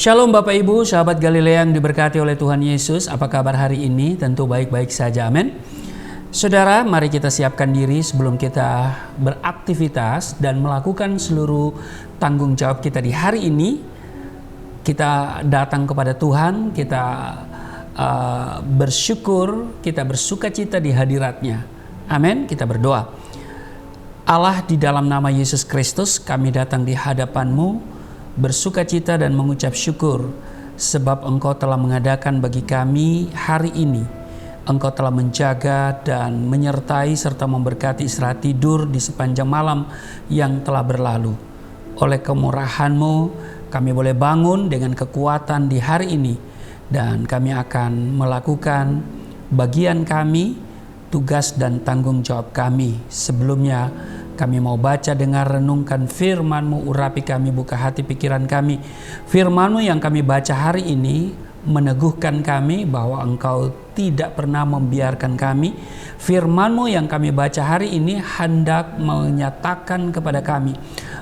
Shalom Bapak Ibu, sahabat Galilea yang diberkati oleh Tuhan Yesus. Apa kabar hari ini? Tentu baik-baik saja, amin. Saudara, mari kita siapkan diri sebelum kita beraktivitas dan melakukan seluruh tanggung jawab kita di hari ini. Kita datang kepada Tuhan, kita bersyukur, kita bersukacita di hadirat-Nya. Amin, kita berdoa. Allah, di dalam nama Yesus Kristus, kami datang di hadapan-Mu, bersukacita dan mengucap syukur sebab Engkau telah mengadakan bagi kami hari ini. Engkau telah menjaga dan menyertai serta memberkati istirahat tidur di sepanjang malam yang telah berlalu. Oleh kemurahan-Mu kami boleh bangun dengan kekuatan di hari ini, dan kami akan melakukan bagian kami, tugas dan tanggung jawab kami. Sebelumnya kami mau baca, dengar, renungkan firman-Mu, urapi kami, buka hati pikiran kami. Firman-Mu yang kami baca hari ini meneguhkan kami bahwa Engkau tidak pernah membiarkan kami. Firman-Mu yang kami baca hari ini hendak menyatakan kepada kami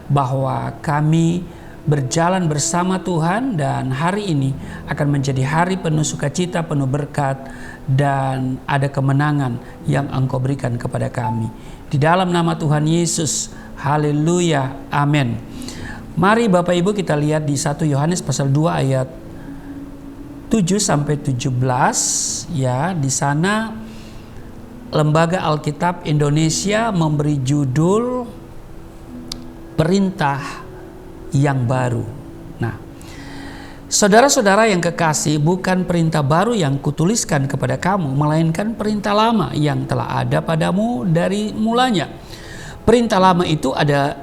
bahwa kami berjalan bersama Tuhan, dan hari ini akan menjadi hari penuh sukacita, penuh berkat, dan ada kemenangan yang Engkau berikan kepada kami. Di dalam nama Tuhan Yesus, haleluya, amin. Mari Bapak Ibu kita lihat di 1 Yohanes pasal 2 ayat 7-17, ya. Di sana Lembaga Alkitab Indonesia memberi judul Perintah yang Baru. Nah, saudara-saudara yang kekasih, bukan perintah baru yang kutuliskan kepada kamu, melainkan perintah lama yang telah ada padamu dari mulanya. Perintah lama itu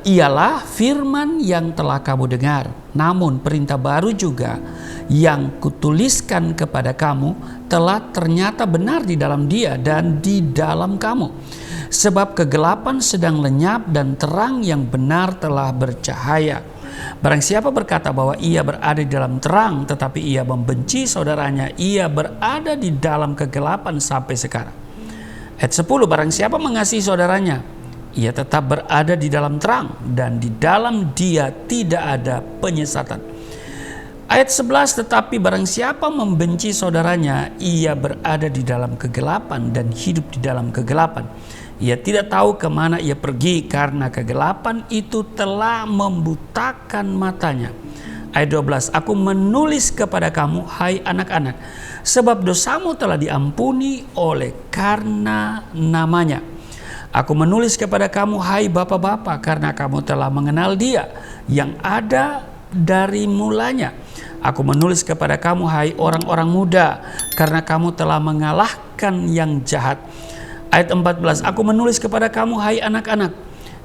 ialah firman yang telah kamu dengar. Namun perintah baru juga yang kutuliskan kepada kamu telah ternyata benar di dalam Dia dan di dalam kamu. Sebab kegelapan sedang lenyap dan terang yang benar telah bercahaya. Barang siapa berkata bahwa ia berada di dalam terang tetapi ia membenci saudaranya, ia berada di dalam kegelapan sampai sekarang. Ayat 10, barang siapa mengasihi saudaranya, ia tetap berada di dalam terang dan di dalam dia tidak ada penyesatan. Ayat 11, tetapi barang siapa membenci saudaranya, ia berada di dalam kegelapan dan hidup di dalam kegelapan. Ia tidak tahu kemana ia pergi karena kegelapan itu telah membutakan matanya. Ayat 12, aku menulis kepada kamu, hai anak-anak, sebab dosamu telah diampuni oleh karena namanya. Aku menulis kepada kamu, hai bapak-bapak, karena kamu telah mengenal Dia yang ada dari mulanya. Aku menulis kepada kamu, hai orang-orang muda, karena kamu telah mengalahkan yang jahat. Ayat 14, aku menulis kepada kamu, hai anak-anak,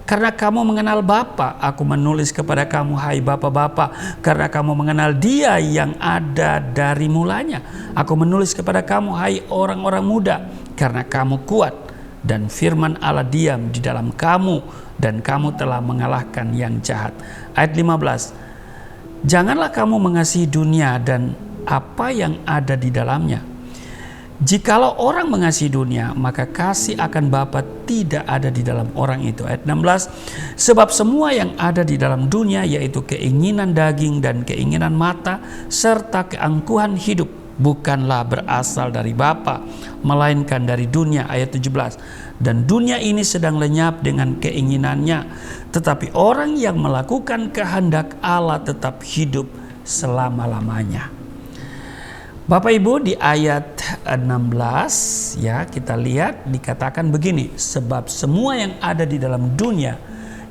karena kamu mengenal Bapa. Aku menulis kepada kamu, hai bapak-bapak, karena kamu mengenal Dia yang ada dari mulanya. Aku menulis kepada kamu, hai orang-orang muda, karena kamu kuat dan firman Allah diam di dalam kamu dan kamu telah mengalahkan yang jahat. Ayat 15, janganlah kamu mengasihi dunia dan apa yang ada di dalamnya. Jikalau orang mengasihi dunia, maka kasih akan Bapa tidak ada di dalam orang itu. Ayat 16, sebab semua yang ada di dalam dunia, yaitu keinginan daging dan keinginan mata, serta keangkuhan hidup, bukanlah berasal dari Bapa, melainkan dari dunia. Ayat 17, dan dunia ini sedang lenyap dengan keinginannya, tetapi orang yang melakukan kehendak Allah tetap hidup selama-lamanya. Bapak Ibu, di ayat 16 ya, kita lihat dikatakan begini, sebab semua yang ada di dalam dunia,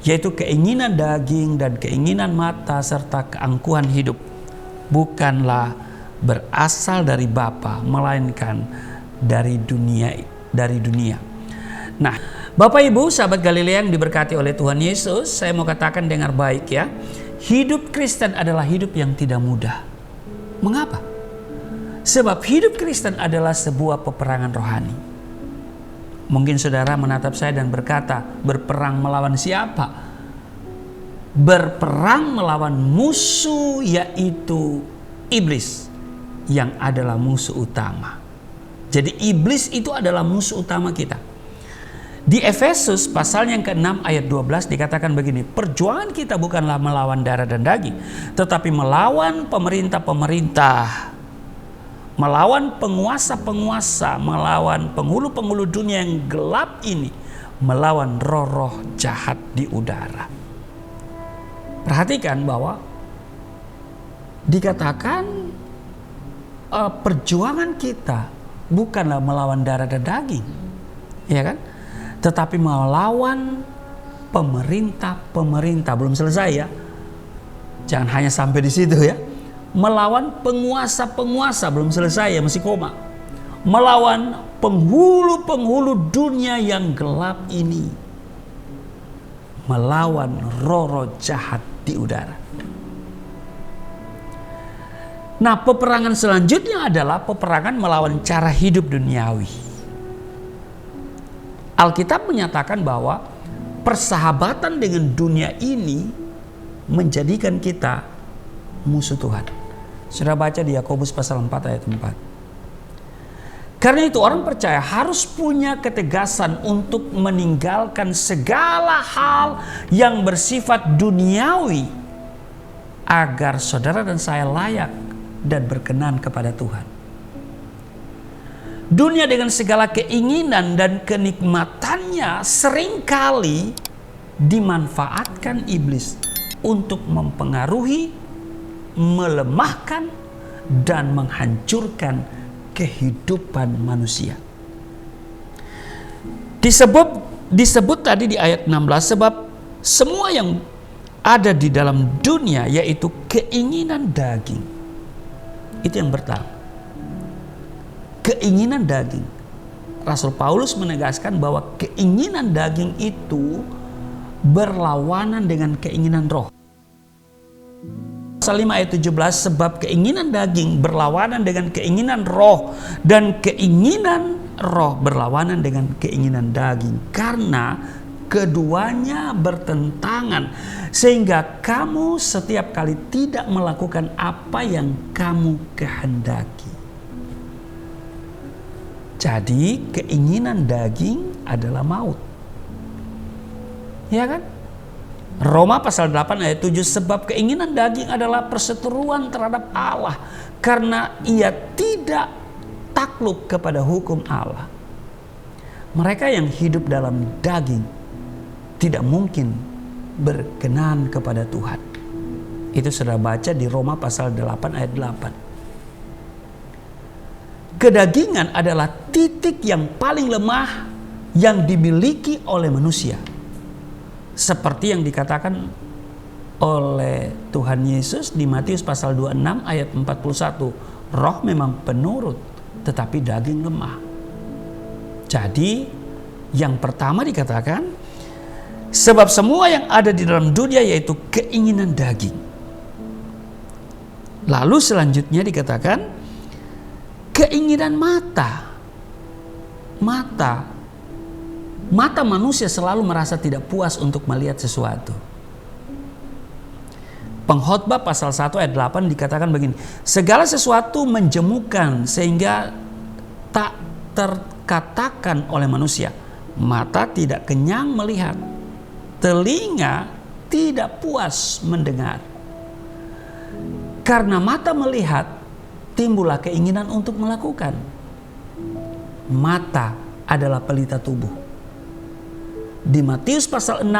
yaitu keinginan daging dan keinginan mata serta keangkuhan hidup, bukanlah berasal dari Bapa, melainkan dari dunia. Nah, Bapak Ibu, sahabat Galilea yang diberkati oleh Tuhan Yesus, saya mau katakan dengar baik ya, hidup Kristen adalah hidup yang tidak mudah. Mengapa? Sebab hidup Kristen adalah sebuah peperangan rohani. Mungkin saudara menatap saya dan berkata, berperang melawan siapa? Berperang melawan musuh, yaitu iblis, yang adalah musuh utama. Jadi iblis itu adalah musuh utama kita. Di Efesus pasal yang ke-6 ayat 12 dikatakan begini, perjuangan kita bukanlah melawan darah dan daging, tetapi melawan pemerintah-pemerintah, melawan penguasa-penguasa, melawan penghulu-penghulu dunia yang gelap ini, melawan roh-roh jahat di udara. Perhatikan bahwa dikatakan perjuangan kita bukanlah melawan darah dan daging, ya kan? Tetapi melawan pemerintah-pemerintah. Belum selesai ya. Jangan hanya sampai di situ ya. Melawan penguasa-penguasa, belum selesai ya, masih koma. Melawan penghulu-penghulu dunia yang gelap ini. Melawan roh-roh jahat di udara. Nah, peperangan selanjutnya adalah peperangan melawan cara hidup duniawi. Alkitab menyatakan bahwa persahabatan dengan dunia ini menjadikan kita musuh Tuhan. Sudah baca di Yakobus pasal 4 ayat 4. Karena itu orang percaya harus punya ketegasan untuk meninggalkan segala hal yang bersifat duniawi agar saudara dan saya layak dan berkenan kepada Tuhan. Dunia dengan segala keinginan dan kenikmatannya seringkali dimanfaatkan iblis untuk mempengaruhi, melemahkan, dan menghancurkan kehidupan manusia. Disebut tadi di ayat 16, sebab semua yang ada di dalam dunia yaitu keinginan daging. Itu yang pertama. Keinginan daging. Rasul Paulus menegaskan bahwa keinginan daging itu berlawanan dengan keinginan roh. Pasal 5 ayat 17, sebab keinginan daging berlawanan dengan keinginan roh, dan keinginan roh berlawanan dengan keinginan daging, karena keduanya bertentangan, sehingga kamu setiap kali tidak melakukan apa yang kamu kehendaki. Jadi keinginan daging adalah maut. Ya kan? Roma pasal 8 ayat 7, sebab keinginan daging adalah perseteruan terhadap Allah, karena ia tidak takluk kepada hukum Allah. Mereka yang hidup dalam daging tidak mungkin berkenan kepada Tuhan. Itu sudah baca di Roma pasal 8 ayat 8. Kedagingan adalah titik yang paling lemah yang dimiliki oleh manusia. Seperti yang dikatakan oleh Tuhan Yesus di Matius pasal 26 ayat 41. Roh memang penurut, tetapi daging lemah. Jadi yang pertama dikatakan, sebab semua yang ada di dalam dunia yaitu keinginan daging. Lalu selanjutnya dikatakan keinginan mata. Mata manusia selalu merasa tidak puas untuk melihat sesuatu. Pengkhotbah pasal 1 ayat 8 dikatakan begini, segala sesuatu menjemukan sehingga tak terkatakan oleh manusia. Mata tidak kenyang melihat, telinga tidak puas mendengar. Karena mata melihat, timbullah keinginan untuk melakukan. Mata adalah pelita tubuh. Di Matius pasal 6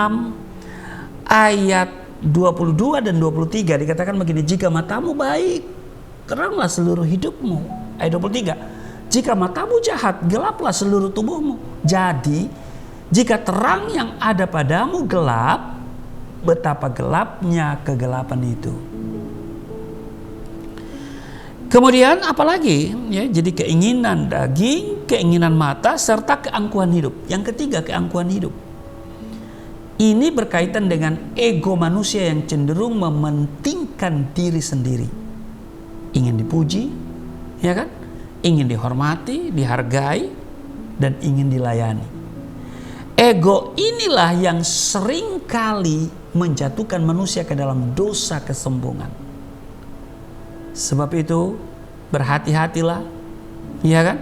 ayat 22 dan 23 dikatakan begini, jika matamu baik, teranglah seluruh hidupmu. Ayat 23, jika matamu jahat, gelaplah seluruh tubuhmu. Jadi, jika terang yang ada padamu gelap, betapa gelapnya kegelapan itu. Kemudian apalagi ya, jadi keinginan daging, keinginan mata, serta keangkuhan hidup. Yang ketiga, keangkuhan hidup. Ini berkaitan dengan ego manusia yang cenderung mementingkan diri sendiri. Ingin dipuji, ya kan? Ingin dihormati, dihargai, dan ingin dilayani. Ego inilah yang seringkali menjatuhkan manusia ke dalam dosa kesombongan. Sebab itu berhati-hatilah, ya kan?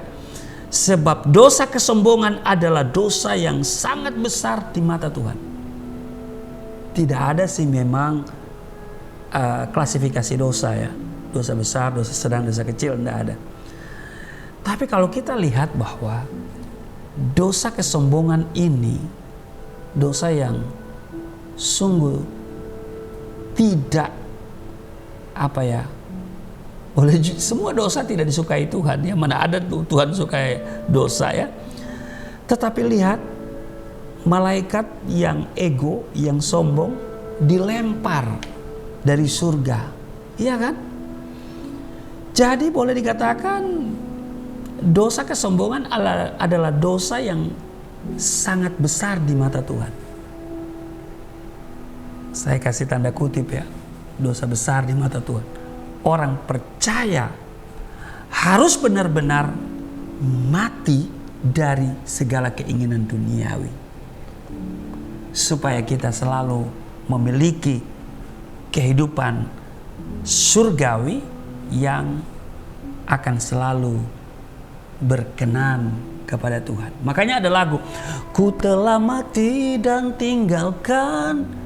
Sebab dosa kesombongan adalah dosa yang sangat besar di mata Tuhan. Tidak ada sih memang klasifikasi dosa ya. Dosa besar, dosa sedang, dosa kecil, tidak ada. Tapi kalau kita lihat bahwa dosa kesombongan ini dosa yang sungguh tidak semua dosa tidak disukai Tuhan ya, mana ada Tuhan sukai dosa ya. Tetapi lihat, malaikat yang ego, yang sombong dilempar dari surga, iya kan? Jadi boleh dikatakan dosa kesombongan adalah dosa yang sangat besar di mata Tuhan. Saya kasih tanda kutip ya, dosa besar di mata Tuhan. Orang percaya harus benar-benar mati dari segala keinginan duniawi, supaya kita selalu memiliki kehidupan surgawi yang akan selalu berkenan kepada Tuhan. Makanya ada lagu, ku telah mati dan tinggalkan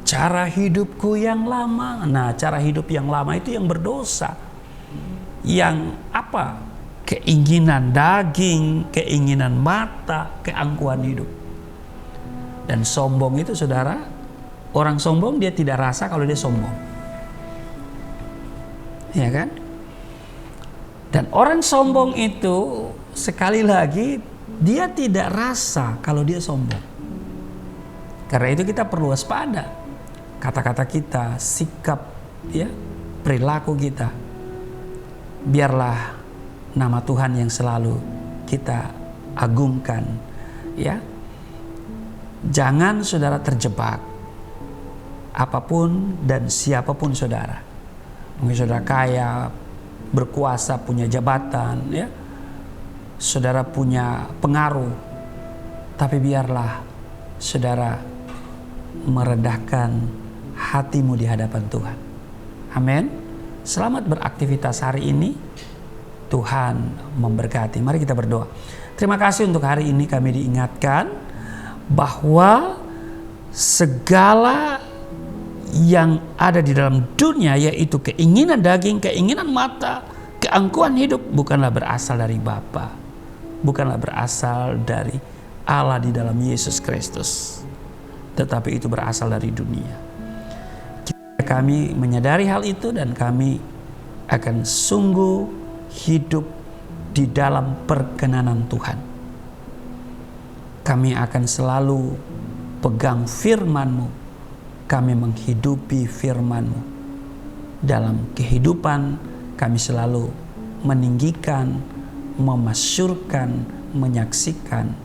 cara hidupku yang lama. Nah, cara hidup yang lama itu yang berdosa. Yang keinginan daging, keinginan mata, keangkuhan hidup. Dan sombong itu saudara, orang sombong dia tidak rasa kalau dia sombong. Ya kan? Dan orang sombong itu sekali lagi dia tidak rasa kalau dia sombong. Karena itu kita perlu waspada. Kata-kata kita, sikap ya, perilaku kita. Biarlah nama Tuhan yang selalu kita agungkan ya. Jangan saudara terjebak apapun dan siapapun saudara. Mungkin saudara kaya, berkuasa, punya jabatan ya. Saudara punya pengaruh. Tapi biarlah saudara merendahkan hatimu di hadapan Tuhan. Amin. Selamat beraktivitas hari ini. Tuhan memberkati. Mari kita berdoa. Terima kasih untuk hari ini kami diingatkan bahwa segala yang ada di dalam dunia, yaitu keinginan daging, keinginan mata, keangkuhan hidup, bukanlah berasal dari Bapa, bukanlah berasal dari Allah di dalam Yesus Kristus, tetapi itu berasal dari dunia. Kami menyadari hal itu dan kami akan sungguh hidup di dalam perkenanan Tuhan. Kami akan selalu pegang firman-Mu. Kami menghidupi firman-Mu. Dalam kehidupan kami selalu meninggikan, memasyurkan, menyaksikan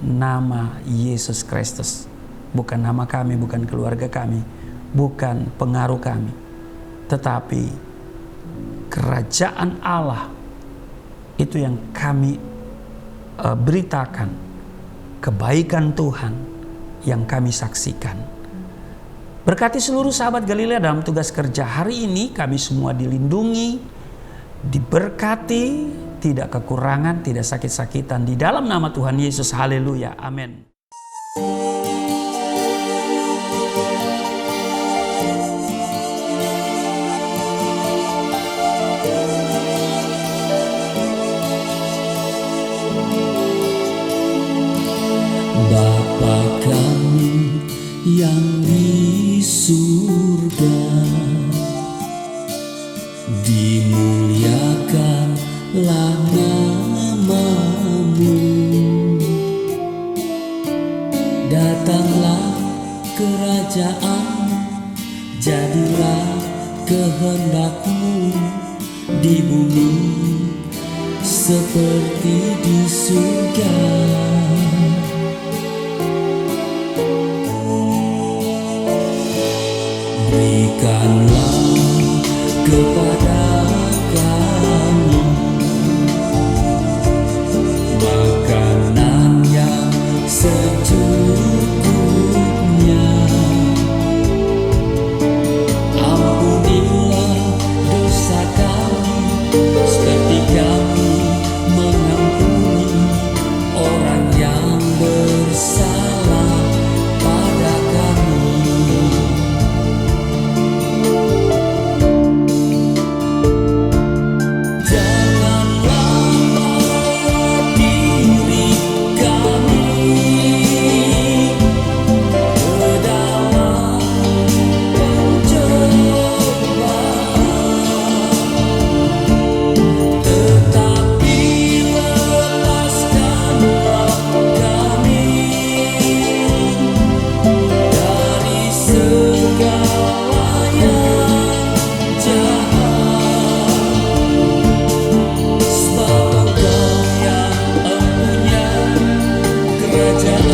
nama Yesus Kristus. Bukan nama kami, bukan keluarga kami, bukan pengaruh kami, tetapi kerajaan Allah itu yang kami beritakan, kebaikan Tuhan yang kami saksikan. Berkati seluruh sahabat Galilea dalam tugas kerja hari ini. Kami semua dilindungi, diberkati, tidak kekurangan, tidak sakit-sakitan, di dalam nama Tuhan Yesus. Haleluya, amin. Bapa kami yang di surga, dimuliakanlah nama-Mu. Datanglah kerajaan, jadilah kehendak-Mu di bumi seperti di surga. Berikanlah kepada kami makanan yang secukupnya. Ampunilah dosa kami seperti kami mengampuni kerajaan